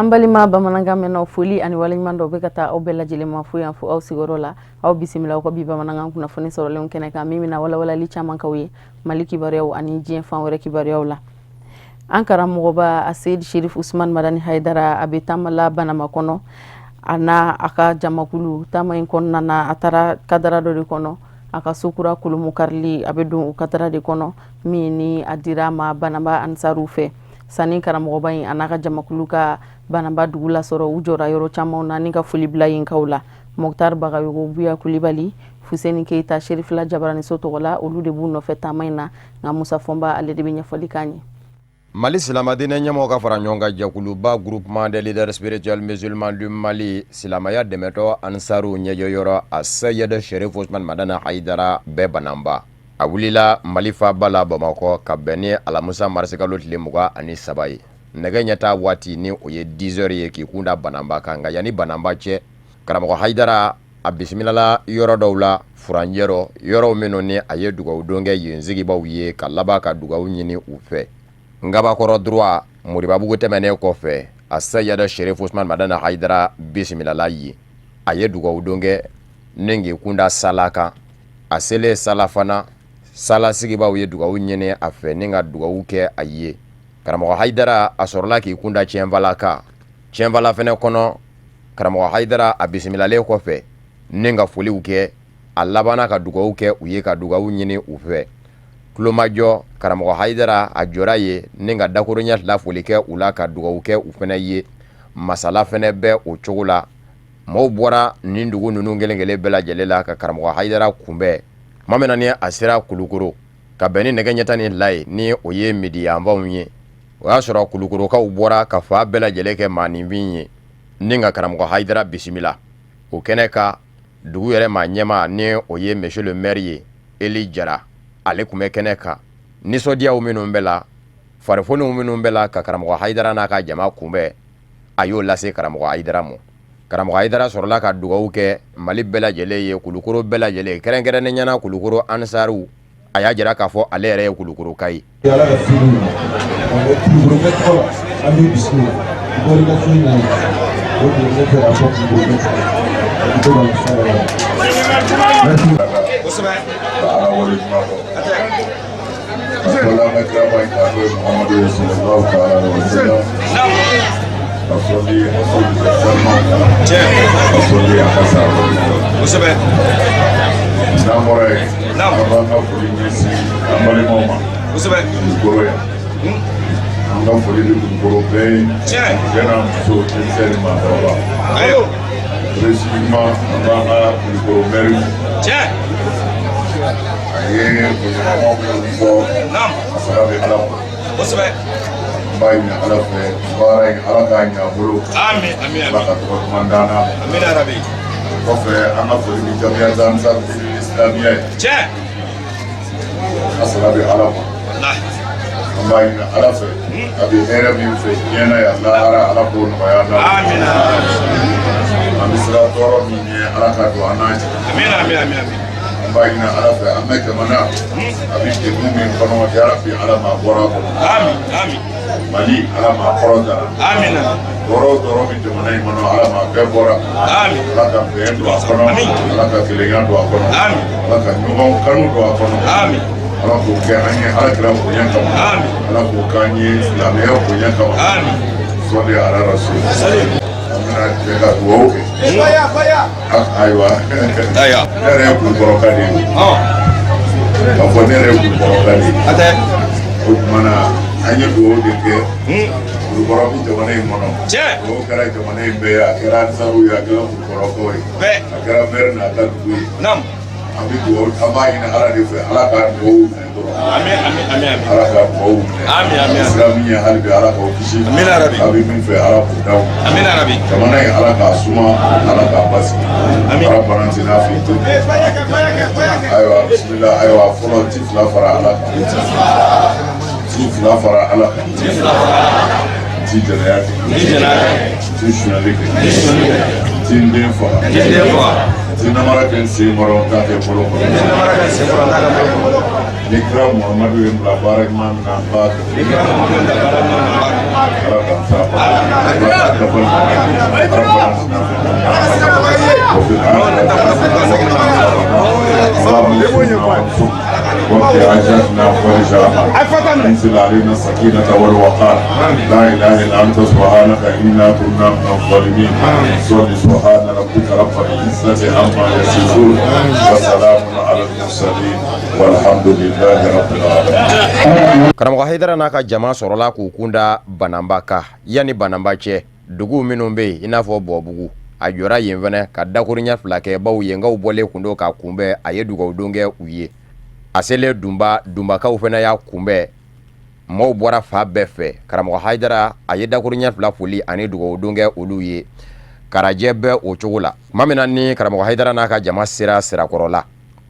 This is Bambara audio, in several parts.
Ambalima bamananga mena foli ani waliman do be kata aw bɛɛ lajɛlen ma fo yan fo aw sigoro la aw bisimila aw ka bi bamanangan kunnafoni sɔrɔlen kɛnɛ kan min bɛna walawalali caman kaw ye Mali kibaruyaw ani diɲɛ fan wɛrɛ kibaruyaw la. An karamɔgɔba Aseyid Sherif Usman Madani Haidara a bɛ taamala Banama kɔnɔ a n'a a ka jamakulu taama in kɔnɔna na a taara kadara dɔ de kɔnɔ a ka sukura kolomu karili a bɛ don o kadara de kɔnɔ min ni a dira ma Banaba Ansaru fɛ sani karamɔgɔba in a n'a ka jamakulu ka Banaba dugu la sɔrɔ u jɔra yɔrɔ camanw na ni ka foli bila yen kaw la. Moktar Bagayogo, Buya Kulibali, Fuseni Keita, Sherifila Jabarani Sotogola olu de b'u nɔfɛ taama in na nka Musa Fɔnba ale de bɛ ɲɛfɔli k'an ye. Mali silamadinɛ ɲɛmɔgɔ ka fara ɲɔgɔn kan jɛkuluba groupement des leaders spirituels musulmans du Mali silamaya dɛmɛtɔ Ansaru ɲɛjɔyɔrɔ a Seyid Sherif Usman Madani Haidara bɛɛ Bananba a wulila Mali faaba la Bamakɔ ka bɛn ni Alamusa marisi kalo tile 23 ye. Nɛgɛ ɲɛta waati ni o ye 10 heures ye k'i kunda Bananba kan nka yanni Bananba cɛ karamɔgɔ Haidara a bisimilala yɔrɔ dɔw la furanjɛrɔ yɔrɔw minnu ni a ye dugawu don kɛ yen sigibaw ye ka laban ka dugawu ɲini u fɛ. Ngabakɔrɔ droit Moribabugu tɛmɛnen kɔfɛ a Seyid Sherif Usman Madani Haidara bisimilala ye a ye dugawu don kɛ ni k'i kunda sala kan a selen sala fana sala sigibaw ye dugawu ɲini a fɛ ni ka dugawu kɛ a ye. Karamɔgɔ Haidara a sɔrɔla k'i kunda Tiɲɛnfala kan Tiɲɛnfala fɛnɛ kɔnɔ karamɔgɔ Haidara a bisimilalen kɔfɛ ni ka foliw kɛ a labanna ka dugawu kɛ u ye ka dugawu ɲini u fɛ. Kulomajɔ karamɔgɔ Haidara a jɔra ye ni ka dakoronya lafoli kɛ u la ka dugawu kɛ u fɛnɛ ye. Masala fɛnɛ bɛ o cogo la maaw bɔra nin dugu ninnu kelen kelen bɛɛ lajɛlen la ka karamɔgɔ Haidara kunbɛn tuma min na ni a sera Kulukoro ka bɛn ni nɛgɛ ɲɛta ni laye ni o ye midi yanfanw ye o y'a sɔrɔ Kulukorokaw bɔra ka fa bɛɛ lajɛlen kɛ maaninfin ye ni ka karamɔgɔ Haidara bisimila o kɛnɛ ka dugu yɛrɛ maa ɲɛma ni o ye monsieur le maire ye Eli Jara ale tun bɛ kɛnɛ kan nisɔndiyaw minnu bɛ la farifoniw minnu bɛ la ka karamɔgɔ Haidara n'a ka jama kunbɛn a y'o lase karamɔgɔ Haidara ma. Karamɔgɔ Haidara sɔrɔla ka dugawu kɛ Mali bɛɛ lajɛlen ye Kulukoro bɛɛ lajɛlen kɛrɛnkɛrɛnnen ɲɛna Kulukoro Ansaru a y'a jira k'a fɔ ale yɛrɛ ye Kulukoroka ye. bayina ala fɛ an bɛ jamana a bɛ degun min kɔnɔ yarabi ala ma bɔra kɔnɔ amin Mali ala ma kɔrɔta amin dɔrɔ min jamana in kɔnɔ ala ma bɛɛ bɔra amin ala ka bɛn don a kɔnɔ ala ka kelenya don a kɔnɔ amin ala ka ɲɔgɔn kanu don a kɔnɔ amin ala k'o kɛ an ye alakira bonya kama amin ala k'o k'an ye silamɛya bonya kama amin sɔli ala rasul amina cɛ ka duwawu kɛ ayiwa ne yɛrɛ ye Kulukɔrɔka de ye k'a fɔ ne yɛrɛ ye Kulukɔrɔka de ye o tuma na an ye duwawu de kɛ Kulukɔrɔ bi jamana in kɔnɔ duwawu kɛra jamana in bɛɛ ye a kɛra Ansaru ye a kɛra Kulukɔrɔkaw ye a kɛra maire n'a ka dugu ye an bɛ duwawu an b'a ɲini ala de fɛ ala ka duwawu minɛ dɔrɔn ala ka duwawu minɛ sira min ye hali bi ala k'o kisi a bɛ min fɛ ala k'o d'aw ma jamana in ala k'a suma ala k'a basigi ala bana tɛ n'a fɛ to ayiwa bisimila ayiwa fɔlɔ ti fila fara ala kan ti fila fara ala kan ti jɛnɛya kɛ ti suɲɛli kɛ ti n den faga ti namara kɛ n sen kɔrɔ n t'a kɛ bolo kɔrɔ Nikra Muhammadu Imla Barak Mamna Bak وفي عجلنا فرجا انزل علينا السكينة والوقار لا إله إلا أنت سبحانك إنا كنا من الظالمين صل سبحان ربك رب العزة عما يصفون وسلام على المرسلين والحمد لله رب العالمين. Karamɔgɔ Hayidara n'a ka jama sɔrɔla k'u kunda Banamba kan yanni Banamba cɛ duguw minnu bɛ yen i n'a fɔ Bɔbugu a jɔra yen fɛnɛ ka dakuriɲɛ fila kɛ baw yenkaw bɔlen kun do ka kunbɛn a ye dugawudon kɛ u ye a selen Dunbakaw fɛnɛ y'a kunbɛn maaw bɔra fa bɛɛ fɛ Karamɔgɔ Hayidara a ye dakuriɲɛ fila foli ani dugawudon kɛ olu ye karajɛ bɛ o cogo la tuma min na ni Karamɔgɔ Hayidara n'a ka jama sera Sirakɔrɔla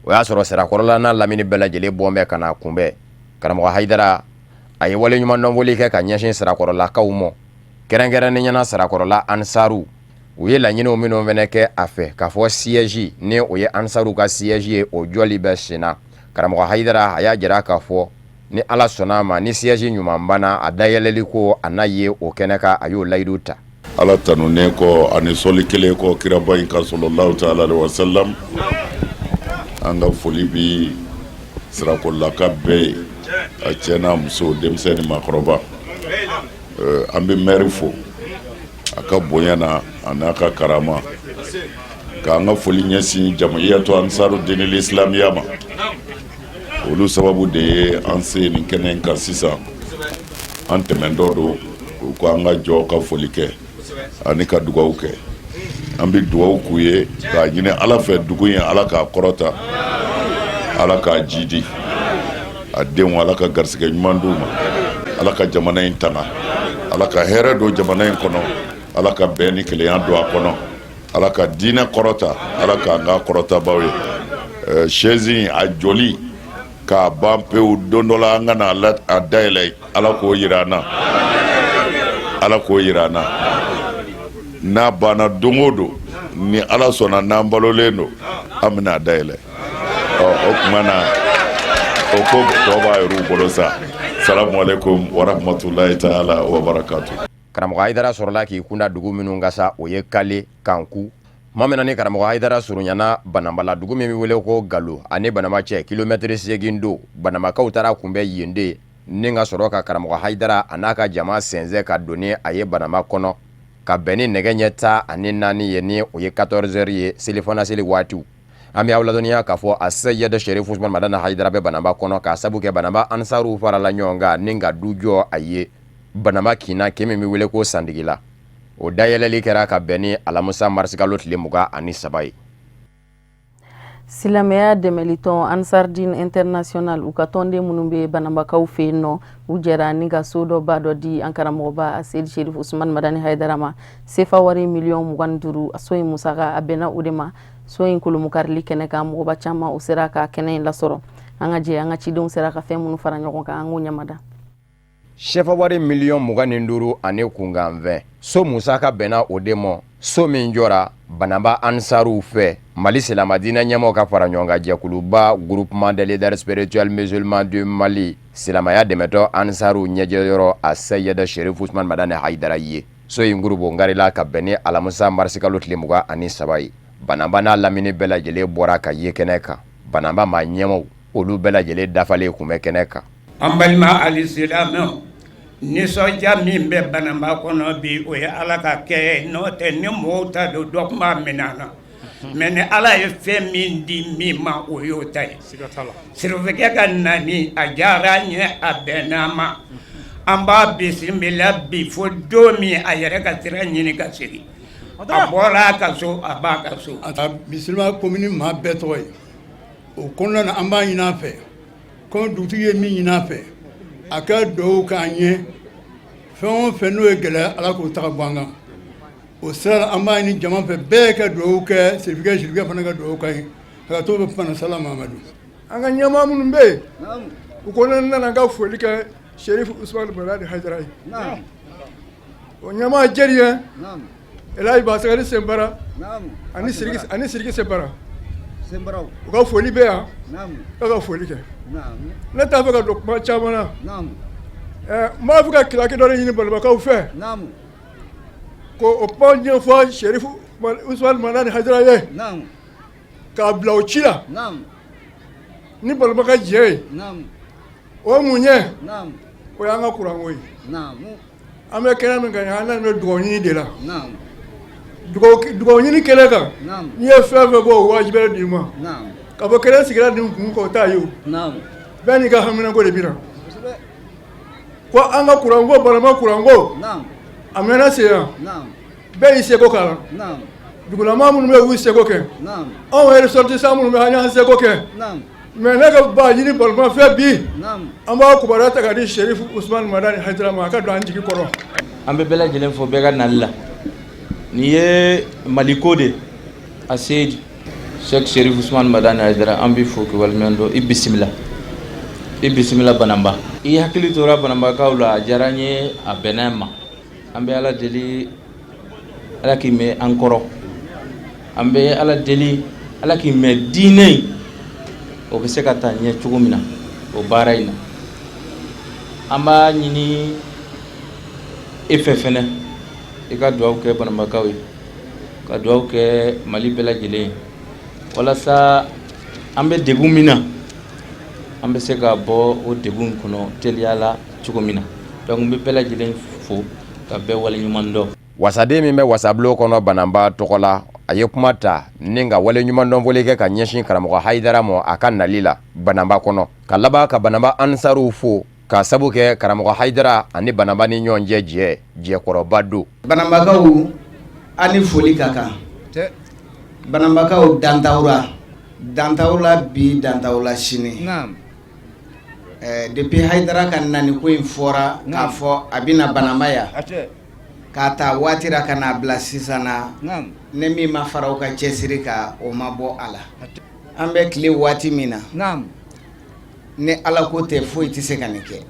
o y'a sɔrɔ Sirakɔrɔla n'a lamini bɛɛ lajɛlen bɔn bɛ ka na kunbɛn Karamɔgɔ Hayidara a ye waleɲumandɔnfoli kɛ ka ɲɛsin Sirakɔrɔlakaw ma kɛrɛnkɛrɛnnenya Sirakɔrɔla Ansaru u ye laɲiniw minnu fɛnɛ kɛ a fɛ k'a fɔ siège ni o ye Ansaru ka siège ye o jɔli bɛ senna Karamɔgɔ Hayidara a y'a jira k'a fɔ ni Ala sɔnna ma ni siège ɲuman banna a dayɛlɛli ko a n'a ye o kɛnɛ kan a y'o layidu ta Ala tanunen kɔ ani sɔli kelen kɔ kiraba in kan sallallahu ta'ala alaihi wasallam an ka foli bi Sirakɔrɔlaka bɛɛ ye a cɛ n'a muso denmisɛn ni maakɔrɔba an bɛ maire fo a ka bonya na a n'a ka karama k'an ka foli ɲɛsin jamiyatu Ansaru Dinil Islamiya ma olu sababu de ye an se nin kɛnɛ in kan sisan an tɛmɛntɔ don u ko an ka jɔ ka foli kɛ ani ka dugawu kɛ an bɛ dugawu k'u ye k'a ɲini Ala fɛ dugu in Ala k'a kɔrɔta Ala k'a jidi a denw Ala ka garisɛgɛ ɲuman d'u ma Ala ka jamana in tanga Ala ka hɛrɛ don jamana in kɔnɔ Ala ka bɛn ni kelenya don a kɔnɔ Ala ka diinɛ kɔrɔta Ala k'an ka kɔrɔtabaw ye chaise a joli k'a ban pewu don dɔ la an ka na a dayɛlɛ Ala k'o yira an na Ala k'o yira an na n'a banna don o don ni Ala sɔnna n'an balolen don an bɛna a dayɛlɛ o tuma na o ko tɔ b'a yɛrɛw bolo sa salamu alaikum wa rahmatulahi ta'ala wa barakatuh. Karamɔgɔ Hayidara sɔrɔla k'i kunda dugu minnu ka sa o ye Kale Kanku tuma min na ni Karamɔgɔ Hayidara surunyana Banambala dugu min bɛ wele ko Galo ani Banamba cɛ kilomɛtiri 8 don Banambakaw taara kunbɛn yen de ni ka sɔrɔ ka Karamɔgɔ Hayidara a n'a ka jama sɛnsɛn ka don ni a ye Banamba kɔnɔ ka bɛn ni nɛgɛ ɲɛ 14 ye ni o ye 14 heures ye selifana seli waatiw an bɛ aw ladɔnniya k'a fɔ a Seyɛd Sɛrifu Usmani Madani Hayidara bɛ Banamba kɔnɔ k'a sabu kɛ Banamba Ansaru farala ɲɔgɔn kan ni ka du jɔ a ye Banamba kina kɛ min bɛ wele ko Sandigila o dayɛlɛli kɛra ka bɛn ni Alamusa marisikalo tile 23 ye Silamɛya dɛmɛlitɔn Ansardine International u ka tɔnden minnu bɛ Banambakaw fɛ yen nɔ u jɛra ni ka so dɔ ba dɔ di an karamɔgɔba Seyɛd Sɛrifu Usmani Madani Hayidara ma sefa wari miliyɔn 25 a so in musaka a bɛnna o de ma so in kolomukarili kɛnɛ kan mɔgɔba caman u sera ka kɛnɛ in lasɔrɔ an ka jɛ an ka cidenw sera ka fɛn minnu fara ɲɔgɔn kan an k'o ɲamada sefa wari miliyɔn 25 ani kunkan 20 so musaka bɛnna o de ma so min jɔra Banamba Ansaru fɛ Mali Silamadinɛ ɲɛmɔgɔ ka fara ɲɔgɔn kan jɛkuluba Groupement des leaders spirituels musulmans du Mali silamaya dɛmɛtɔ Ansaru ɲɛjɛyɔrɔ a Seyɛd Sɛrifu Usmani Madani Hayidara ye so in groupe ngarila ka bɛn ni Alamusa marisikalo tile 23 ye Banamba n'a lamini bɛɛ lajɛlen bɔra ka ye kɛnɛ kan Banamba maa ɲɛmɔgɔ olu bɛɛ lajɛlen dafalen kun bɛ kɛnɛ kan an balima alisilamɛw nisɔndiya min bɛ Banamba kɔnɔ bi o ye Ala ka kɛ n'o tɛ ni mɔgɔw ta don dɔ tun b'a minɛ na mais ni Ala ye fɛn min di min ma o y'o ta ye sirifɛkɛ ka nani a diyara n ye a bɛnna ma an b'a bisimila bi fo don min a yɛrɛ ka sira ɲini ka segin a bɔra a ka so a b'a ka so a bisimila commune maa bɛɛ tɔgɔ ye o kɔnɔna na an b'a ɲini a fɛ comme dugutigi ye min ɲini a fɛ a ka dugawu k'an ye fɛn o fɛn n'o ye gɛlɛya Ala k'o taga bɔ an kan o sira la an b'a ɲini jama fɛ bɛɛ ka dugawu kɛ sirifɛkɛ fana ka dugawu k'an ye a ka to bɛ fana sala Mamadu an ka ɲɛmaa minnu bɛ yen u ko ne nana n ka foli kɛ Sɛrifu Usmani Madani Hayidara ye o ɲɛmaa jɛri ye Elayi Basakari Senbara ani Siriki Senbara u ka foli bɛ yan k'a ka foli kɛ ne t'a fɛ ka don kuma caman na n b'a fɛ ka kilaki dɔ de ɲini balibakaw fɛ ko o kuma ɲɛfɔ Sherifu Usmani Madani Hayidara ye k'a bila o ci la ni balibaka jɛ ye o ye mun ye o y'an ka kuranko ye an bɛ kɛnɛ min kan an bɛ dugawu ɲini de la dugawu ɲini kɛnɛ kan n'i ye fɛn fɛn bɔ o wajibiyalen d'i ma ka fɔ kɛnɛ sigira nin kun kan o t'a ye o bɛɛ n'i ka haminako de bɛ na ko an ka kuranko balama kuranko a mɛnna sen yan bɛɛ y'i seko k'a la dugulama minnu bɛ y'u seko kɛ anw yɛrɛ ressortissants minnu bɛ an y'an seko kɛ mais ne ka ba ɲini balimafɛn bi an b'a kibaruya ta k'a di Sherifu Usmani Madani Hayidara ma a ka don an jigi kɔrɔ. An bɛ bɛɛ lajɛlen fo bɛɛ ka nali la nin ye Maliko de a se Sheikh Sherifu Usmani Madani Hayidara an b'i fo k'i waleɲuman dɔn i bisimila Banamba i hakili tora Banambakaw la a diyara n ye a bɛnna n ma an bɛ Ala deli Ala k'i mɛn an kɔrɔ an bɛ Ala deli Ala k'i mɛn diinɛ in o bɛ se ka taa ɲɛ cogo min na o baara in na an b'a ɲini e fɛ fɛnɛ i ka dugawu kɛ Banambakaw ye ka dugawu kɛ Mali bɛɛ lajɛlen ye walasa an bɛ degun min na an bɛ se ka bɔ o degun kɔnɔ teliya la cogo min na donc n bɛ bɛɛ lajɛlen fo ka bɛɛ waleɲuman dɔn. wasaden min bɛ wasabulon kɔnɔ Banamba tɔgɔ la a ye kuma ta ni ka waleɲuman dɔnfɔli kɛ ka ɲɛsin karamɔgɔ Hayidara ma a ka nali la Banamba kɔnɔ ka laban ka Banamba ansaruw fo ka sabu kɛ karamɔgɔ Hayidara ani Banamba ni ɲɔgɔn cɛ jɛkɔrɔba don. Banambakaw ani foli ka kan Banambakaw dantawura bi dantawura sini depuis Hayidara ka nani ko in fɔra k'a fɔ a bɛna Banamba ya k'a ta waati la ka n'a bila sisan na ne min ma fara o ka cɛsiri ka o ma bɔ a la an bɛ tile waati min na ne Ala ko tɛ foyi tɛ se ka nin kɛ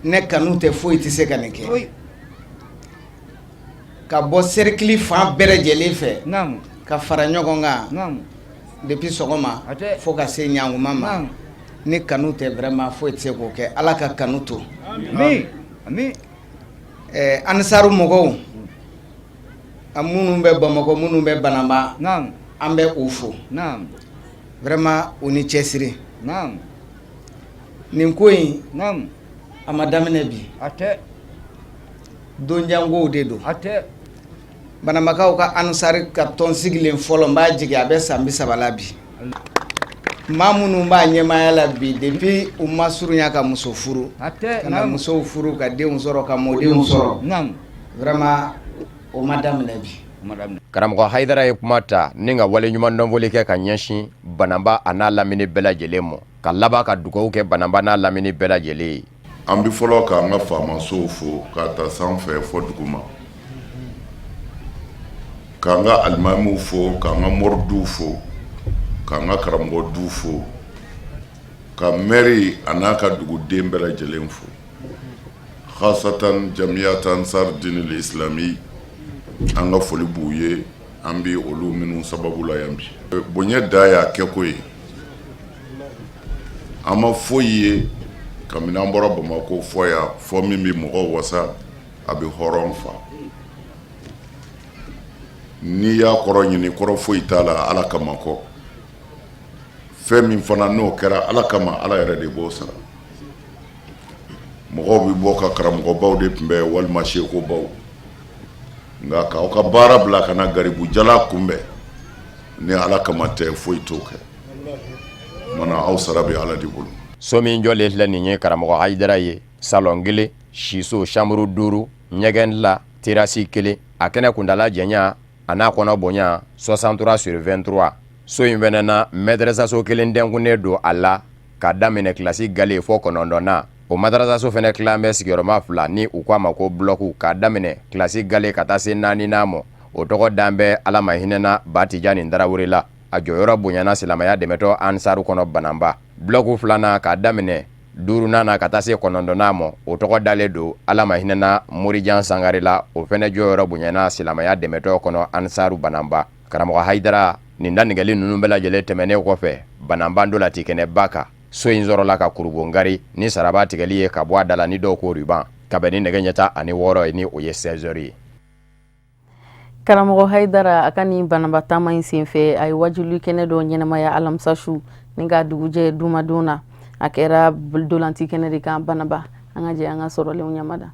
ne kanu tɛ foyi tɛ se ka nin kɛ ka bɔ cercle fan bɛɛ lajɛlen fɛ ka fara ɲɔgɔn kan depuis sɔgɔma fo ka se ɲanguma ma ne kanu tɛ vraiment foyi tɛ se k'o kɛ Ala ka kanu to amin Ansaru mɔgɔw a minnu bɛ Bamakɔ minnu bɛ Banamba an bɛ u fo vraiment u ni cɛsiri nin ko in a ma daminɛ bi don jangow de don Banambakaw ka Ansari ka tɔn sigilen fɔlɔ n b'a jigin a bɛ san 30 la bi maa minnu b'a ɲɛmaaya la bi depuis u ma surunya ka muso furu ka na musow furu ka denw sɔrɔ ka mɔdenw sɔrɔ vraiment o ma daminɛ bi. karamɔgɔ Hayidara ye kuma ta ni ka waleɲuman dɔnfɔli kɛ ka ɲɛsin Banamba a n'a lamini bɛɛ lajɛlen ma ka laban ka dugawu kɛ Banamba n'a lamini bɛɛ lajɛlen ye. An bɛ fɔlɔ k'an ka faamasow fo k'a ta sanfɛ fɔ duguma k'an ka alimamiw fo k'an ka mɔriduw fo k'an ka karamɔgɔ du fo ka mɛri a n'a ka duguden bɛɛ lajɛlen fo khasatan jamiyat ansar dinil islami an ka foli b'u ye an bɛ olu minnu sababu la yan bi bonya da y'a kɛko ye an ma foyi ye kabini an bɔra Bamako fɔ yan fɔ min bɛ mɔgɔw wasa a bɛ hɔrɔn fa n'i y'a kɔrɔ ɲini kɔrɔ foyi t'a la Ala kama kɔ fɛn min fana n'o kɛra Ala kama Ala yɛrɛ de b'o sara mɔgɔw bɛ bɔ ka karamɔgɔbaw de tun bɛ walima sekobaw nka k'aw ka baara bila ka na garibujala kunbɛn ni Ala kama tɛ foyi t'o kɛ mana aw sara bɛ Ala de bolo. so min jɔlen filɛ nin ye karamɔgɔ Hayidara ye salon 1 siso chambre 5 ɲɛgɛn la terasi 1 a kɛnɛ kundala jɛnya a n'a kɔnɔ bonya 63/23 so in fɛnɛ na madrasaso 1 denkunnen don a la ka daminɛ kilasi gale fɔ 9nan o madrasaso fɛnɛ tilan bɛ sigiyɔrɔma 2 ni u k'a ma ko bloku ka daminɛ kilasi gale ka taa se 4nan ma o tɔgɔ dan bɛ Ala ma hinɛna Batijani Darawere la a jɔyɔrɔ bonyana silamɛya dɛmɛtɔ Ansaru kɔnɔ Banamba bloku 2nan ka daminɛ 5nan na ka taa se 9nan ma o tɔgɔ dalen don Ala ma hinɛna Morijan Sangare la o fɛnɛ jɔyɔrɔ bonyana silamɛya dɛmɛtɔ kɔnɔ Ansaru Banamba karamɔgɔ Hayidara nin danigɛli ninnu bɛɛ lajɛlen tɛmɛnen kɔfɛ bananban dɔ la ti kɛnɛ ba kan so in sɔrɔla ka kurubongari ni saraba tigɛli ye ka bɔ a da la ni dɔw ko ruban ka bɛn ni nɛgɛ ɲɛta ani 6 ye ni o ye 16 heures ye. Karamɔgɔ Haidara a ka nin banabatama in senfɛ a ye wajuli kɛnɛ dɔ ɲɛnamaya alamisa su ni ka dugujɛ dumadon na a kɛra dolanti kɛnɛ de kan banaba an ka jɛ an ka sɔrɔlenw ɲamada.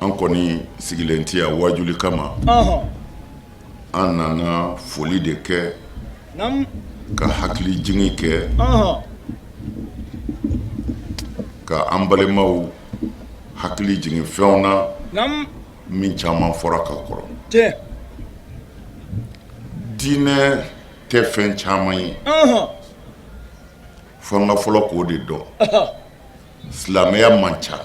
An kɔni sigilen tɛ yan wajuli kama an nana foli de kɛ ka hakili jigin kɛ ka an balimaw hakili jigin fɛnw na min caman fɔra ka kɔrɔ. Diinɛ tɛ fɛn caman ye fo an ka fɔlɔ k'o de dɔn. Silamɛya man ca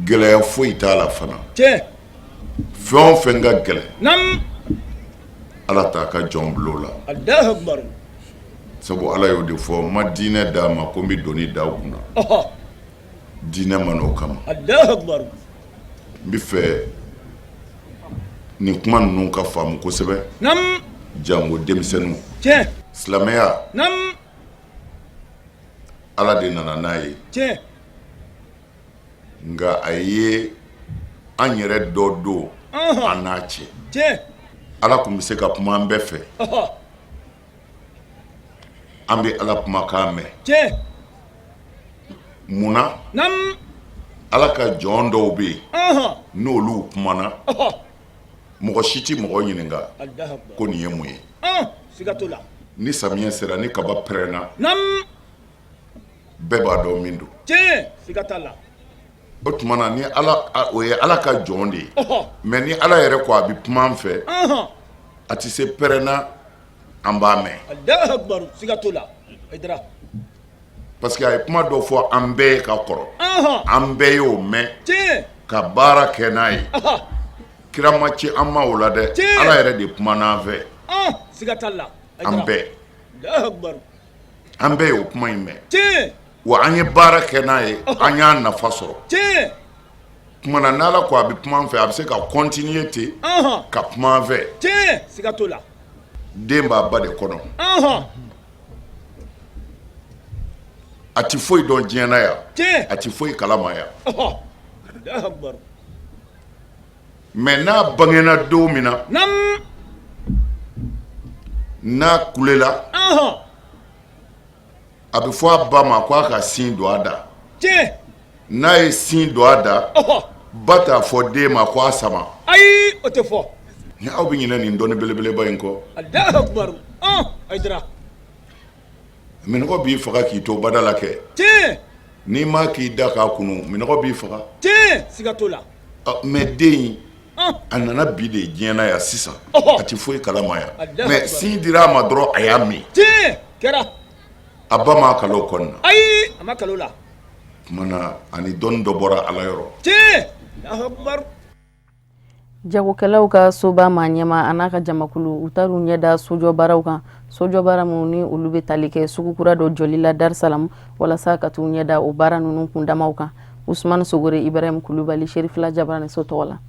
gɛlɛya foyi t'a la fana fɛn o fɛn ka gɛlɛn Ala t'a ka jɔn bulon la sabu Ala y'o de fɔ ma diinɛ d'a ma ko n bɛ doni d'aw kunna diinɛ ma n'o kama n bɛ fɛ nin kuma ninnu ka faamu kosɛbɛ jango denmisɛnninw silamɛya Ala de nana n'a ye nka a ye an yɛrɛ dɔ don an n'a cɛ Ala tun bɛ se ka kuma an bɛɛ fɛ an bɛ Ala kumakan mɛn munna Ala ka jɔn dɔw bɛ yen n'olu kumana mɔgɔ si tɛ mɔgɔ ɲininka ko nin ye mun ye ni samiyɛ sera ni kaba pɛrɛnna bɛɛ b'a dɔn min don o tuma na ni o ye Ala ka jɔn de ye mais ni Ala yɛrɛ ko a bɛ kuma an fɛ a tɛ se pɛrɛnna an b'a mɛn parce que a ye kuma dɔ fɔ an bɛɛ ka kɔrɔ an bɛɛ y'o mɛn ka baara kɛ n'a ye kira ma ci an ma o la dɛ Ala yɛrɛ de kumana an fɛ an bɛɛ y'o kuma in mɛn wa an ye baara kɛ n'a ye an y'a nafa sɔrɔ kuma na n'Ala ko a bɛ kuma an fɛ a bɛ se ka continuer ten ka kuma an fɛ den b'a ba de kɔnɔ a tɛ foyi dɔn diɲɛ na yan a tɛ foyi kalama yan mais n'a bangena don min na n'a kulela a bɛ fɔ a ba ma ko a ka sin don a da n'a ye sin don a da ba t'a fɔ den ma ko a sama ayi o tɛ fɔ ni aw bɛ ɲinɛ nin dɔnni belebeleba in kɔ minɔgɔ b'i faga k'i to bada la kɛ n'i ma k'i da k'a kunu minɔgɔ b'i faga siga t'o la mais den a nana bi de diɲɛ na yan sisan a tɛ foyi kalama yan mais sin dira a ma dɔrɔn a y'a min kɛra a ba m'a kala o kɔnni na ayi a ma kalo la tuma na ani dɔnni dɔ bɔra Ala yɔrɔ jagokɛlaw ka soba ma ɲɛma a n'a ka jamakulu u taar'u ɲɛda sojɔbaaraw kan sojɔbaara minnu ni olu bɛ tali kɛ sugukura dɔ jɔli la Darusalam walasa ka t'u ɲɛda o baara ninnu kundamaw kan Usmane Sogore Ibrahim Kulubali Sherifila Jabara ni so tɔgɔ la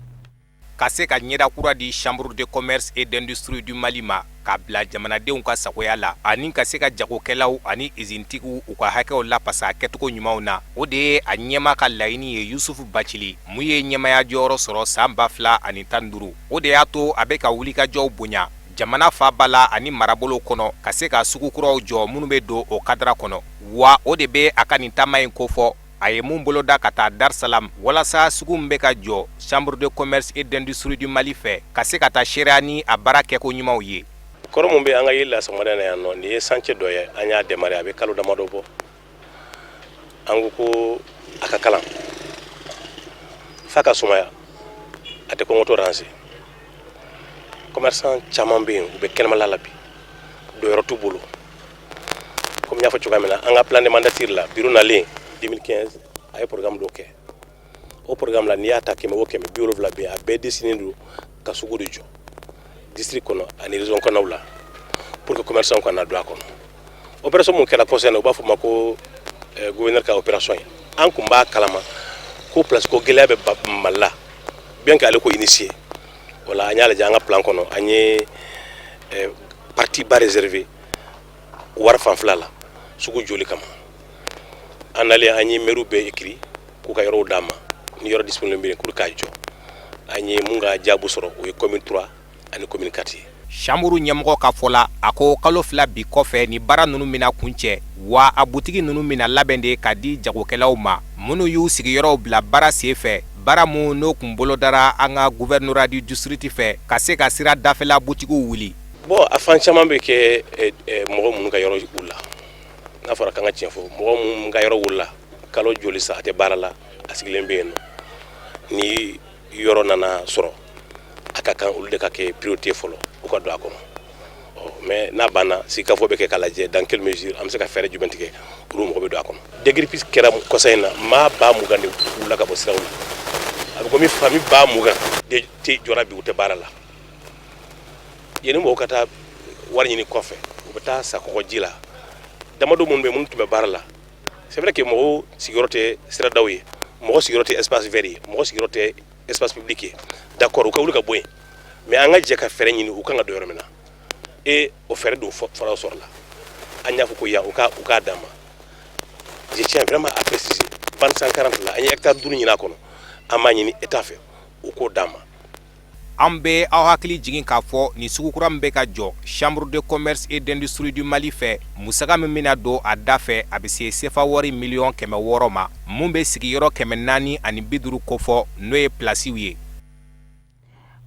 ka se ka ɲɛda kura di Chambre de commerce et d'industrie du Mali ma k'a bila jamanadenw ka sagoya la ani ka se ka jagokɛlaw ani izintigiw u ka hakɛw lapasa a kɛcogo ɲumanw na o de ye a ɲɛma ka laɲini ye Yusufu Bacili mun ye ɲɛmaya jɔyɔrɔ sɔrɔ san 2015 o de y'a to a bɛ ka wulikajɔw bonya jamana fa bala ani marabolo kɔnɔ ka se ka sugukuraw jɔ minnu bɛ don o kadra kɔnɔ wa o de bɛ a ka nin taama in kofɔ a ye mun bolo da ka taa Darusalam walasa sugu min bɛ ka jɔ Chambre de commerce et d'industrie du Mali fɛ ka se ka taa seereya ni a baara kɛko ɲumanw ye kɔrɔ mun bɛ an ka yiri la sɔgɔmada na yan nɔ nin ye santier dɔ ye an y'a démarrer a bɛ kalo damadɔ bɔ an ko a ka kalan f'a ka sumaya a tɛ kɔngɔtɔ ranse commerçant caman bɛ yen u bɛ kɛnɛmala la bi dɔyɔrɔ t'u bolo comme n y'a fɔ cogoya min na an ka plan de mandature la bureau nalen 2015 a ye programme dɔ kɛ o programme la n'i y'a ta 100 o 100 70 bɛ yen a bɛɛ destiné don ka sugu de jɔ district kɔnɔ ani région kɔnɔw la pour que commerçant kana don a kɔnɔ opération mun kɛra concerne u b'a fɔ ma ko gouverneur ka opération ye an kun b'a kalama ko place ko gɛlɛya bɛ Mali la bien que ale ko initié wala an y'a lajɛ an ka plan kɔnɔ an ye parti ba réservé wari fanfɛla la sugu joli kama an nalen an ye maire bɛɛ écrit k'u ka yɔrɔw d'an ma ni yɔrɔ disponible bɛ k'u k'a jɔ an ye mun ka jaabu sɔrɔ o ye commune 3 ani commune 4 ye. Chambre ɲɛmɔgɔ ka fɔ la a ko kalo 2 bi kɔfɛ ni baara ninnu bɛna kuncɛ wa a butigi ninnu bɛna labɛn de ka di jagokɛlaw ma minnu y'u sigiyɔrɔw bila baara sen fɛ baara mun n'o kun bolodara an ka gouvernorat du district fɛ ka se ka sira dafɛla butigiw wuli. Bon a fan caman bɛ kɛ mɔgɔ minnu ka yɔrɔ wulila n'a fɔra k'an ka tiɲɛ fɔ mɔgɔ minnu ka yɔrɔ wulila kalo joli sa a tɛ baara la a sigilen bɛ yen nɔ ni yɔrɔ nana sɔrɔ a ka kan olu de ka kɛ priorité fɔlɔ u ka don a kɔnɔ mais n'a banna sigikafɔ bɛ kɛ k'a lajɛ dans quelle mesure an bɛ se ka fɛɛrɛ jumɛn tigɛ olu mɔgɔ bɛ don a kɔnɔ. Déguerpissement kɛra kɔsa in na maa ba 20 de wulila ka bɔ siraw la a bɛ komi famille ba 20 tɛ jɔra bi u tɛ baara la yeni mɔgɔw ka taa wari ɲini kɔfɛ u bɛ taa sa kɔgɔji la damadɔ minnu bɛ minnu tun bɛ baara la c'est vrai que mɔgɔw sigiyɔrɔ tɛ siradaw ye mɔgɔ sigiyɔrɔ tɛ espace vert ye mɔgɔ sigiyɔrɔ tɛ espace public ye d'accord u ka wuli ka bɔ yen mais an ka jɛ ka fɛɛrɛ ɲini u kan ka don yɔrɔ min na o fɛɛrɛ don fɔlɔ sɔrɔ la an y'a fɔ ko yan u k'a d'a ma je tiens vraiment à préciser 2540 la an ye hectare 5 ɲini a kɔnɔ an b'a ɲini état fɛ u k'o d'a ma. An bɛ aw hakili jigin k'a fɔ ni sugu kura min bɛ ka jɔ Chambre de commerce et d'industrie du Mali fɛ musaka min bɛna don a da fɛ a bɛ se CFA wari miliyɔn 600 ma mun bɛ sigiyɔrɔ 450 kofɔ n'o ye plasiw ye.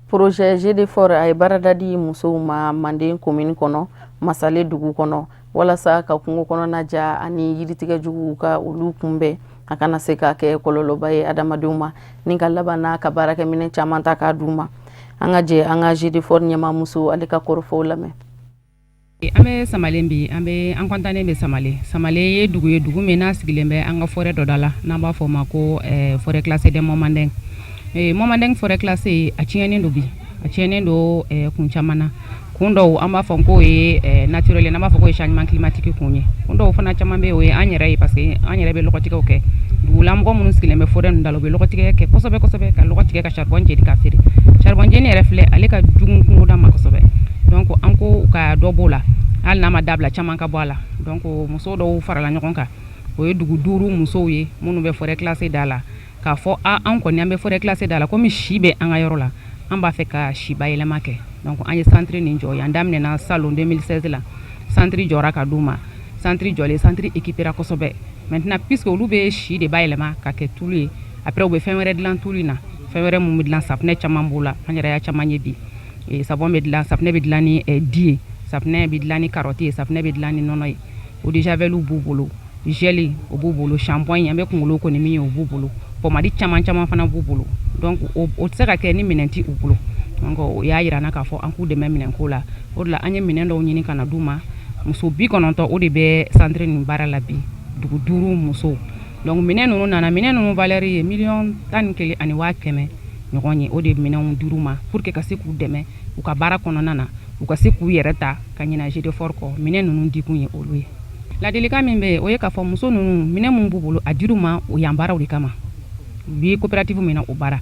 Projet GDFOR a ye baarada di musow ma Manden commune kɔnɔ Masale dugu kɔnɔ walasa ka kungo kɔnɔna ja ani yiritigɛ juguw ka olu kunbɛn a kana se ka kɛ kɔlɔlɔba ye adamadenw ma ni ka laban n'a ka baarakɛminɛn caman ta k'a d'u ma. An ka jɛ an ka GDFOR ɲɛmaa muso ale ka kɔrɔfɔw lamɛn. An bɛ Samalen bi an kɔntannen bɛ Samale ye dugu min n'a sigilen bɛ an ka forêt dɔ da la n'an b'a fɔ o ma ko forêt classée de Momandeng. Momandeng forêt classée a tiɲɛnen don bi a tiɲɛnen don kun caman na kun dɔw an b'a fɔ ko ye naturel n'an b'a fɔ ko ye changement climatique kun ye kun dɔw fana caman bɛ o ye an yɛrɛ ye parce que an yɛrɛ bɛ lɔgɔtigɛw kɛ dugula mɔgɔ minnu sigilen bɛ forêt ninnu da la u bɛ lɔgɔtigɛ kɛ kosɛbɛ ka lɔgɔtigɛ ka charbon jeni ka feere charbon jeni yɛrɛ filɛ ale ka jugu kungoda ma kosɛbɛ donc an ko ka dɔ b'o la hali n'a ma dabila caman ka bɔ a la donc muso dɔw farala ɲɔgɔn kan o ye dugu 5 musow ye minnu bɛ forêt classée da la k'a fɔ an kɔni an bɛ forêt classée da la komi si bɛ an ka yɔrɔ la an b'a fɛ ka si bayɛlɛma kɛ donc an ye centre nin jɔ yan daminɛna salon 2016 la centre jɔra ka d'u ma centre jɔlen centre équipera kosɛbɛ maintenant puisque olu bɛ si de bayɛlɛma ka kɛ tulu ye après u bɛ fɛn wɛrɛ dilan tulu in na fɛn wɛrɛ mun bɛ dilan safunɛ caman b'o la an yɛrɛ y'a caman ye bi savon bɛ dilan safunɛ bɛ dilan ni di ye safunɛ bɛ dilan ni carotte ye safunɛ bɛ dilan ni nɔnɔ ye eau de javel b'u bolo gel o b'u bolo shampoing an bɛ kunkolo ko ni min ye o b'u bolo pomade caman fana b'u bolo donc o tɛ se ka kɛ ni minɛn tɛ u bolo donc o y'a yira na k'a fɔ an k'u dɛmɛ minɛnko la o de la an ye minɛn dɔw ɲini ka na d'u ma muso 90 o de bɛ centre nin baara la bi dugu 5 musow donc minɛn ninnu valeur ye 11,1 ani 100,000 ɲɔgɔn ye o de minɛnw dir'u ma pour que ka se k'u dɛmɛ u ka baara kɔnɔna na u ka se k'u yɛrɛ ta ka ɲina GDFOR kɔ minɛn ninnu dikun ye olu ye ladilikan min bɛ o ye k'a fɔ muso ninnu minɛn mun b'u bolo a dir'u ma o yan baaraw de kama u bɛ coopérative min na o baara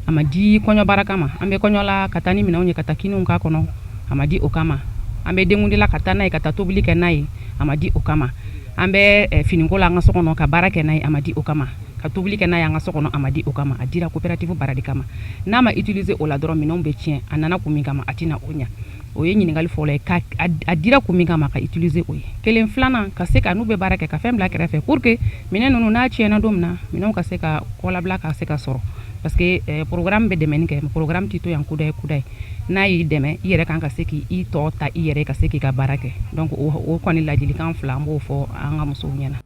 a ma di kɔɲɔ baara kama an bɛ kɔɲɔ la ka taa ni minɛnw ye ka taa kiniw k'a kɔnɔ a ma di o kama an bɛ denkundi la ka taa n'a ye ka taa tobili kɛ n'a ye a ma di o kama an bɛ finiko la an ka so kɔnɔ ka baara kɛ n'a ye a ma di o kama ka tobili kɛ n'a ye an ka so kɔnɔ a ma di o kama a dira coopérative baara de kama n'a ma utiliser o la dɔrɔn minɛnw bɛ tiɲɛ a nana kun min kama a tɛna o ɲa o ye ɲininkali fɔlɔ ye a dira kun min kama ka utiliser o ye kelen filanan ka se ka n'u bɛ baara kɛ ka fɛn bila kɛrɛfɛ pour que minɛn ninnu n'a tiɲɛna don min na minɛnw ka se ka kɔlabila ka se ka sɔrɔ parce que programme bɛ dɛmɛni kɛ programme tɛ to yan kuda ye n'a y'i dɛmɛ i yɛrɛ kan ka se k'i tɔ ta i yɛrɛ ka se k'i ka baara kɛ donc o kɔni ladilikan 2 an b'o fɔ an ka musow ɲɛna.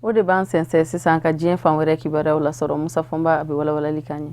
O de b'an sɛnsɛn sisan ka diɲɛ fan wɛrɛ kibaruyaw lasɔrɔ Musa Fɔnba a bɛ walawalali k'an ye.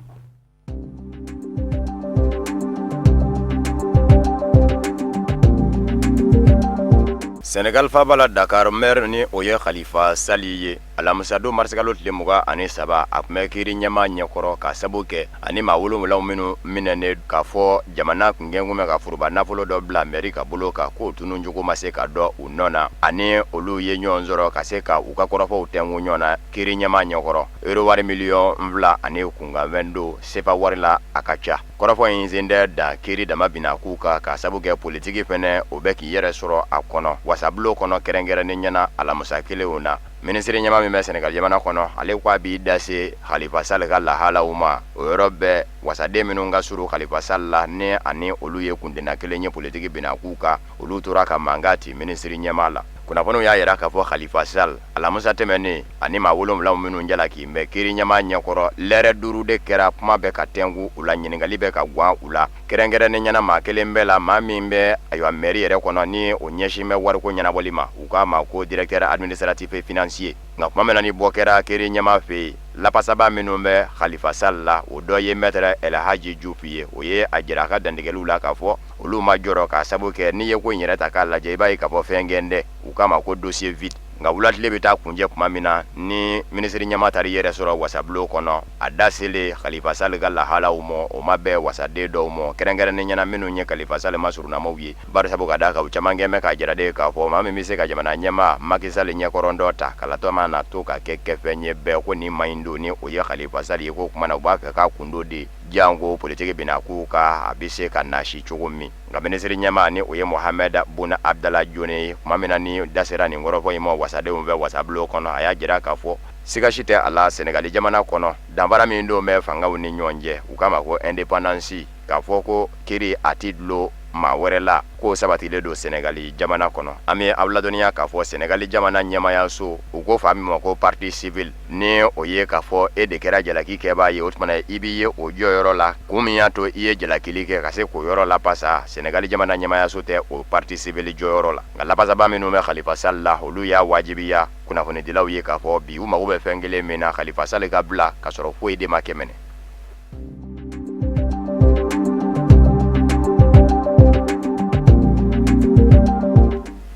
Senegal fabala Dakar maire ni o ye Khalifa Sali ye alamisa don marsikalo tile 23 a kun bɛ kiiri ɲɛma ɲɛkɔrɔ ka sabu kɛ ani maa 7 minnu minɛnen k'a fɔ jamana kun gɛngumɛ ka furuba nafolo dɔ bila mairie ka bolo kan k'o tunu jogo ma se ka dɔ u nɔ na ani olu ye ɲɔgɔn sɔrɔ ka se ka u ka kɔrɔfɔw tɛngu ɲɔgɔn na kiiri ɲɛma ɲɛkɔrɔ euro wari miliyɔn 2 ani kunkan 22 sefa wari la a ka ca kɔrɔfɔ in zende da kiri dama bina kuka ka sabu kɛ politiki fɛnɛ o bɛ k'i yɛrɛ sɔrɔ a kɔnɔ wasabulo kɔnɔ kɛrɛnkɛrɛnnen ɲɛna alamusa kelenw na minisiri ɲɛma min bɛ Senegal jamana kɔnɔ ale ko a b'i dase Khalifa Sall ka lahalaw ma o yɔrɔ bɛɛ wasaden minnu ka surun Khalifa Sall la ni ani olu ye kundina kelen ye politiki bina kuka olu tora ka mankan ti minisiri ɲɛma la kunnafoniw y'a yira k'a fɔ Khalifa Sall alamusa tɛmɛnen ani maa 7 minnu jalaki mɛ kiri ɲɛma ɲɛkɔrɔ lɛrɛ 5 de kɛra kuma bɛ ka tɛngu u la ɲiningali bɛ ka gwan u la kɛrɛnkɛrɛnnen ɲɛna maa kelen bɛ la maa min bɛ ayiwa mairie yɛrɛ kɔnɔ ni o ɲɛsin bɛ wariko ɲɛnabɔli ma u k'a ma ko directeur administratif et financier nka kuma min na ni bɔ kɛra kiri ɲɛma fɛ yen lapasaba minnu bɛ Khalifa Sall la o dɔ ye maître El Hadji Diouf ye o ye a jira a ka dantigɛliw la k'a fɔ olu ma jɔrɔ k'a sabu kɛ n'i ye ko in yɛrɛ ta k'a lajɛ i b'a ye k'a fɔ fɛn gɛn dɛ u k'a ma ko dossier vide nka wulatile bɛ taa kunjɛ kuma min na ni minisiri ɲɛma tari yɛrɛ sɔrɔ wasabulo kɔnɔ a da selen Khalifa Sall ka lahalaw ma o ma bɛɛ wasaden dɔw ma kɛrɛnkɛrɛnnen ɲɛna minnu ye Khalifa Sall masurunamaw ye bari sabu ka da kan u caman kɛn bɛ k'a jira de k'a fɔ maa min bɛ se ka jamana ɲɛma Macky Sall ɲɛkɔrɔn dɔ ta kalatɔ ma na to ka kɛ kɛfɛn ye bɛɛ ko ni maɲi don ni o ye Khalifa Sall ye ko kuma na u b'a fɛ k'a kundo de jango politiki bina k'u ka a bɛ se ka nasi cogo min nka minisiri ɲɛma ni o ye Mohamed Boun Abdallah Dionne ye kuma min na ni dasera nin kɔrɔfɔ in ma wasadenw bɛ wasabulo kɔnɔ a y'a jira k'a fɔ siga si tɛ a la Senegali jamana kɔnɔ danfara min don bɛ fangaw ni ɲɔgɔn cɛ u k'a ma ko indépendance k'a fɔ ko kiri a ti dulon maa wɛrɛ la k'o sabatilen don Senegali jamana kɔnɔ an bɛ aw ladɔnniya k'a fɔ Senegali jamana ɲɛmayaso u ko fa min ma ko parti civil ni o ye k'a fɔ e de kɛra jalaki kɛbaa ye o tuma i b'i ye o jɔyɔrɔ la kun min y'a to i ye jalakili kɛ ka se k'o yɔrɔ lapasa Senegali jamana ɲɛmayaso tɛ o parti civil jɔyɔrɔ la nka lapasaba minnu bɛ Khalifa Sall la olu y'a wajibiya kunnafonidilaw ye k'a fɔ bi u mago bɛ fɛn kelen min na Khalifa Sall ka bila ka sɔrɔ foyi de ma kɛ minɛ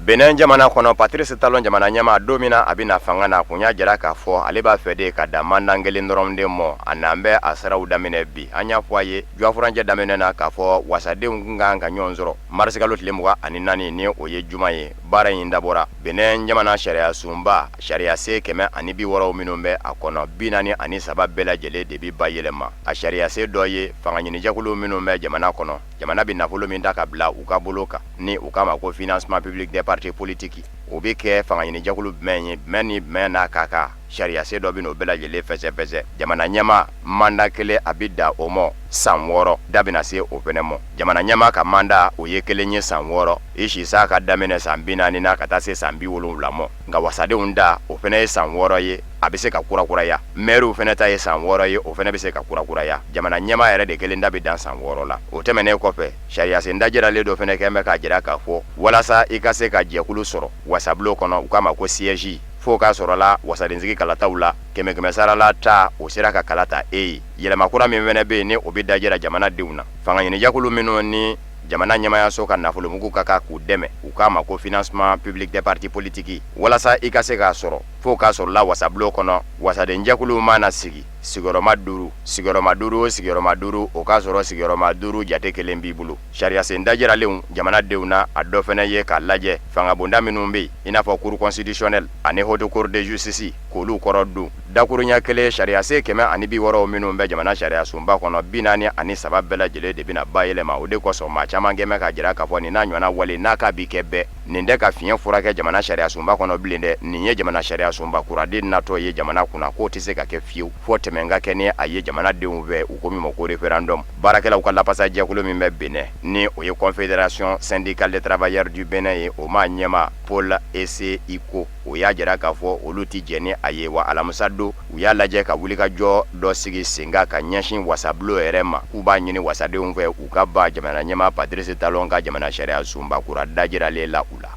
Benin jamana kɔnɔ Patrice Talon jamana ɲɛma don min na a bɛna fanga na kun y'a jira k'a fɔ ale b'a fɛ de ka da mandan kelen dɔrɔn de mɔ a n'an bɛ a siraw daminɛ bi an y'a fɔ a ye jɔfuranjɛ daminɛ na k'a fɔ wasadenw kun kan ka ɲɔgɔn sɔrɔ marisikalo tile 24 ni o ye juma ye baara in dabɔra Benin jamana sariya sunba sariya se 160 minnu bɛ a kɔnɔ 43 bɛɛ lajɛlen de bi bayɛlɛma a sariya se dɔ ye fanga ɲinijɛkulu minnu bɛ jamana kɔnɔ jamana bi nafolo min ta ka bila u ka bolo kan ni u k'a ma ko financement public des partis politiques o bɛ kɛ fanga ɲinijɛkulu bɛn ye bɛn ni bɛn n'a ka kan sariya se dɔ bɛ n'o bɛɛ lajɛlen fɛsɛfɛsɛ jamana ɲɛma manda kelen a bɛ da o ma san 6 da bɛna se o fɛnɛ ma jamana ɲɛma ka manda o ye kelen ye san 6 i si sa ka daminɛ san 40 na ka taa se san 70 ma nka wasadenw da o fɛnɛ ye san 6 ye a bɛ se ka kurakuraya maire fɛnɛ ta ye san 6 ye o fɛnɛ bɛ se ka kurakuraya jamana ɲɛma yɛrɛ de kelen da bɛ dan san 6 la o tɛmɛnen kɔfɛ sariya sen dajiralen dɔ fɛnɛ kɛn bɛ k'a jira k'a fɔ walasa i ka se ka jɛkulu sɔrɔ wasabulo kɔnɔ u k'a ma ko siège fo k'a sɔrɔla wasadensigi kalataw la 100 sarala ta o sera ka kalata e yɛlɛma kura min fɛnɛ bɛ yen ni o bɛ dajira jamana denw na fanga ɲinijakulu minnu ni jamana ɲɛmayaso ka nafolo mugu ka kan k'u dɛmɛ u k'a ma ko financement public des partis politiques walasa i ka se k'a sɔrɔ fo k'a sɔrɔla wasabulo kɔnɔ wasadenjɛkulu mana sigi sigiyɔrɔma 5 sigiyɔrɔma 5 o sigiyɔrɔma 5 o k'a sɔrɔ sigiyɔrɔma 5 jate kelen b'i bolo sariya sen dajiralenw jamanadenw na a dɔ fɛnɛ ye k'a lajɛ fanga bonda minnu bɛ yen i n'a fɔ cour constitutionnelle ani haute cour de justice k'olu kɔrɔ don dakuruɲa kelen sariya se 160 minnu bɛ jamana sariya sunba kɔnɔ 43 bɛɛ lajɛlen de bɛna bayɛlɛma o de kosɔn maa caman kɛn bɛ ka jira k'a fɔ nin n'a ɲɔgɔnna wale n'a ka bi kɛ bɛɛ nin tɛ ka fiɲɛ furakɛ jamana sariya sunba kɔnɔ bilen dɛ nin ye jamana sariya sunba kuraden natɔ ye jamana kunna k'o tɛ se ka kɛ fiyewu fo tɛmɛ ka kɛ ni a ye jamanadenw fɛ u ko min ma ko référendum baarakɛlaw ka lapasa jɛkulu min bɛ Benin ni o ye confédération syndicale des travailleurs du Benin ye o ma ɲɛma Paul Ese Iko o y'a jira k'a fɔ olu ti jɛ ni a ye wa alamisa don u y'a lajɛ ka wulikajɔ dɔ sigi sen kan ka ɲɛsin wasabulo yɛrɛ ma k'u b'a ɲini wasadenw fɛ u ka ba jamana ɲɛma Patrice Talon ka jamana sariya sunba kura dajiralen la u la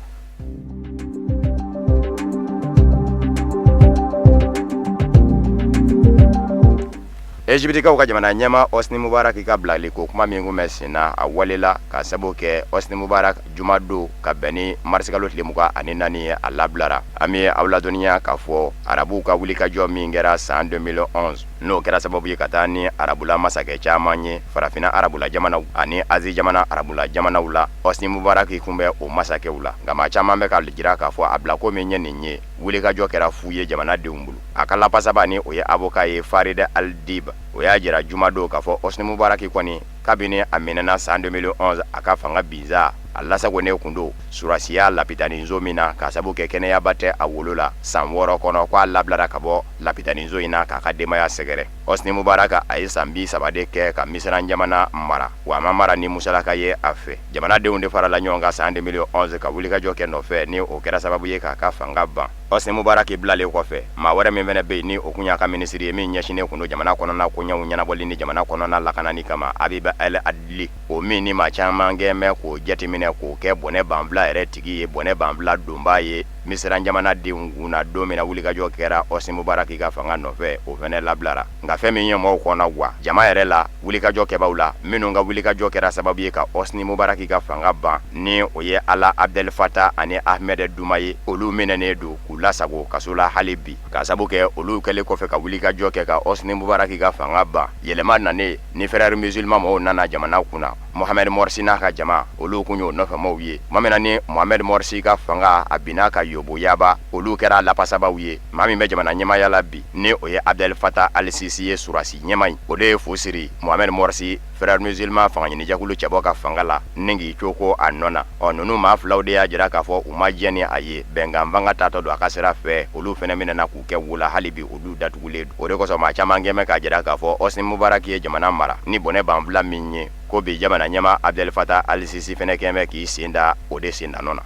Ejibitikaw ka jamana ɲɛma Hosni Mubarak ka bilali ko kuma min kun bɛ sen na a walela ka sababu kɛ Hosni Mubarak juma don ka bɛn ni marisikalo tile 24 ye a labilara an bɛ aw ladɔnniya k'a fɔ arabuw ka wulikajɔ min kɛra san 2011 n'o kɛra sababu ye ka taa ni arabula masakɛ caman ye farafina arabula jamanaw ani Azi jamana arabula jamanaw la Hosni Mubarak kun bɛ o masakɛw la nka maa caman bɛ ka jira k'a fɔ a bila ko min ye nin ye wulikajɔ kɛra fu ye jamanadenw bolo a ka lapasaba ni o ye avocat ye Farid Al Dib o y'a jira juma don k'a fɔ Hosni Mubarak kɔni kabini a minɛna san 2011 a ka fanga binza a lasagone kun do surasiya lapitaninzo min na k'a sabu kɛ kɛnɛyaba tɛ a wolo la san 6 kɔnɔ k'a labilara ka bɔ lapitaninzo in na k'a ka denbaya sɛgɛrɛ. Hosni Mubaraka a ye san 30 de kɛ ka Misira jamana mara wa a ma mara ni musalaka ye a fɛ. Jamanadenw de farala ɲɔgɔn kan san 2011 ka wulikajɔ kɛ nɔfɛ ni o kɛra sababu ye k'a ka fanga ban. Hosni Mubaraka bilalen kɔfɛ maa wɛrɛ min fɛnɛ bɛ yen ni o kun y'a ka minisiri ye min ɲɛsinnen kun do jamana kɔnɔna koɲɛw ɲɛnabɔli ni jamana kɔnɔna lakanani kama Abiba El Adli o min ni maa caman gɛnmɛ k'o jateminɛ k'o kɛ bɔnɛ banfula yɛrɛ tigi ye bɔnɛ banfula donbaa ye Misira jamanadenw kunna don min na wulikajɔ kɛra Hosni Mubaraka ka fanga nɔfɛ o fɛnɛ labilara. Nka fɛn min ye mɔgɔw kɔnɔ wa jama yɛrɛ la wulikajɔ kɛbaaw la minnu ka wulikajɔ kɛra sababu ye ka Hosni Mubaraka ka fanga ban ni o ye Ala Abdel Fattah ani Ahmed Duma ye olu minɛnen do k'u lasago kaso la hali bi ka sabu kɛ olu kɛlen kɔfɛ ka wulikajɔ kɛ ka Hosni Mubaraka ka fanga ban yɛlɛma nanen ni frères musulmans mɔgɔw nana jamana kunna Mohamed Morsi n'a ka jama olu kun y'o nɔfɛmaw ye ma min na ni Mohamed Morsi ka fanga a binna ka yobo yaba olu kɛra lapasabaw ye maa min bɛ jamana ɲɛmaya la bi ni o ye Abdel Fattah al-Sisi ye surasi ɲɛma in o de ye fosiri Mohamed Morsi frères musulmans fanga ɲinijɛkulu cɛbɔ ka fanga la ni k'i coko a nɔ na ninnu maa filaw de y'a jira k'a fɔ u ma jɛ ni a ye bɛnkan fanga tatɔ don a ka sira fɛ olu fɛnɛ minɛna k'u kɛ wola hali bi olu datugulen do o de kosɔn maa caman gɛnmɛ k'a jira k'a fɔ Hosni Mubaraka ye jamana mara ni bɔnɛ banfula min ye ko bi jamana ɲɛma Abdel Fattah al-Sisi fɛnɛ kɛnbɛ k'i sen da o de sen da nɔ na.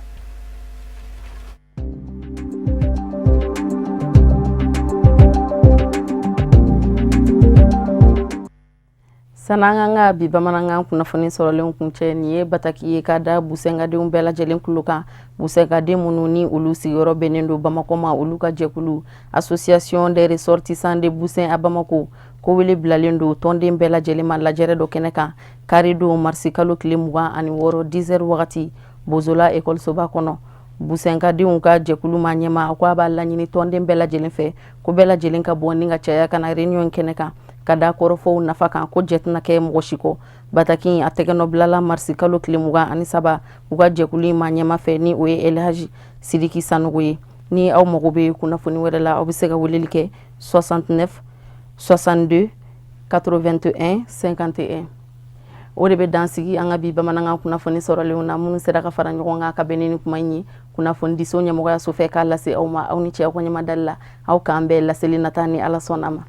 Sananga nga bi bamanangan kunnafoni sɔrɔlen kuncɛ nin ye bataki ye ka da busɛnkadenw bɛɛ lajɛlen kulo kan busɛnkaden minnu ni olu sigiyɔrɔ bɛnnen do Bamakɔ ma olu ka jɛkulu Association des ressortissants de Busɛn à Bamako ko wele bilalen do tɔnden bɛɛ lajɛlen ma lajɛrɛ dɔ kɛnɛ kan kari don marisi kalo tile 26 10 heures wagati Bozola écolesoba kɔnɔ busɛnkadenw ka jɛkulu ma ɲɛma ko a b'a laɲini tɔnden bɛɛ lajɛlen fɛ ko bɛɛ lajɛlen ka bɔ ni ka caya kana réunion kɛnɛ kan ka da kɔrɔfɔw nafa kan ko jɛ tɛna kɛ mɔgɔ si kɔ bataki a tɛgɛnɔ bilala marisi kalo tile 27 u ka jɛkulu ma ɲɛma fɛ ni o ye Elhaji Sidiki Sanogo ye ni aw mago bɛ kunnafoni wɛrɛ la aw bɛ se ka weleli kɛ 69 62 81 51 o de bɛ dansigi an ka bi bamanankan kunnafoni sɔrɔlenw na minnu sera ka fara ɲɔgɔn kan ka bɛn ni kuma in ye kunnafoni diso ɲɛmɔgɔya so fɛ k'a lase aw ma aw ni cɛ aw ka ɲɛmadali la aw k'an bɛɛ laseli nata ni Ala sɔnna ma.